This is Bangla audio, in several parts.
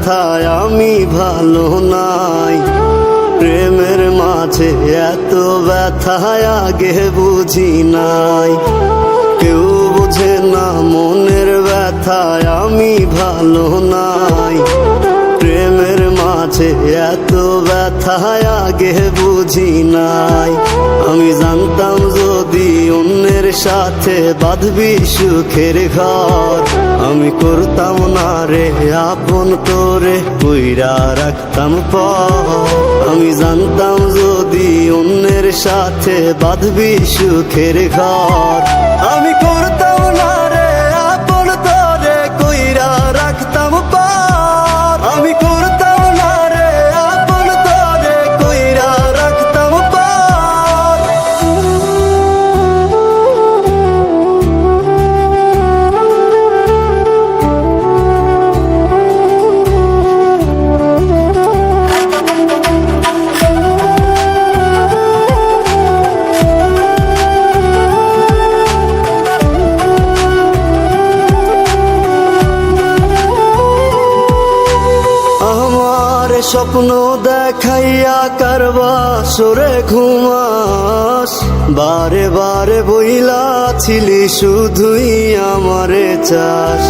ব্যথায় আমি ভালো নাই। প্রেমের মাঝে এত ব্যথায় আগে বুঝি নাই। কেউ বোঝে না মনের ব্যথায় আমি ভালো নাই। প্রেমের মাঝে এত ব্যথায় আগে বুঝি নাই। আমি জানতাম যদি অন্যের সাথে বাঁধবি সুখের ঘর, আমি করতাম না রে আপন তোরে কইরা রাখতাম পর। আমি জানতাম যদি অন্যের সাথে বাঁধবি সুখের ঘর, আমি করতাম না রে আপন তোরে কইরা রাখতাম পর। আমি করতাম না রে আপন তোরে কইরা রাখতাম পর। স্বপ্ন দেখাইয়া কারবা সরে ঘুমাস, বারে বারে বইলা ছিলি শুধুই আমারে চাস।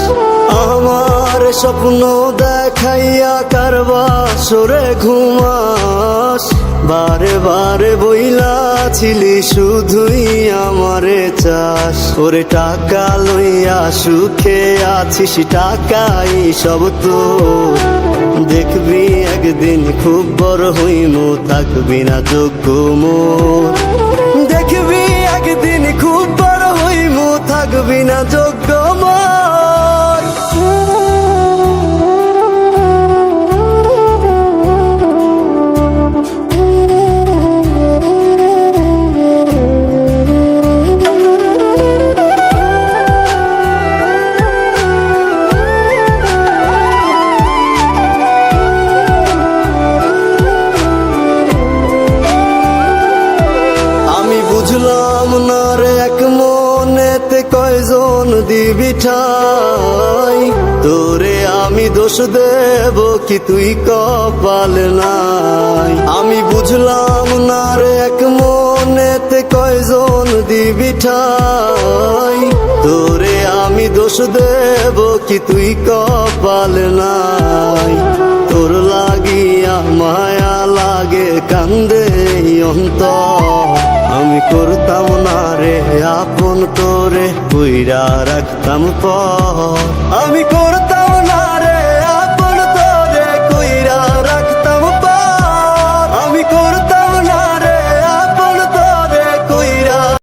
আমার স্বপ্ন দেখাইয়া কারবা সরে ঘুমাস, বারে বারে বইলা ছিলি শুধুই আমারে চাস। ওরে টাকা লইয়া সুখে আছিস, টাকাই সব তো দেখবি একদিন খুব বড় হইমু, থাকবি না যোগ্য মোর। দেখবি একদিন খুব বড় হইমু, থাকবি না যোগ্য মোর। বুঝলাম না রে এক মনেতে কয়জন দিবি ঠাই, তোরে আমি দোষ দেব কি তুই কপাল নাই। আমি বুঝলাম না রে এক মনেতে কয়জন দিবি ঠাই, তোরে আমি দোষ দেব কি তুই কপাল নাই। তোর লাগিয়া মায়া লাগে কান্দে অন্তর, আমি করতাম না রে আপন তোরে কইরা রাখতাম পর। আমি করতাম না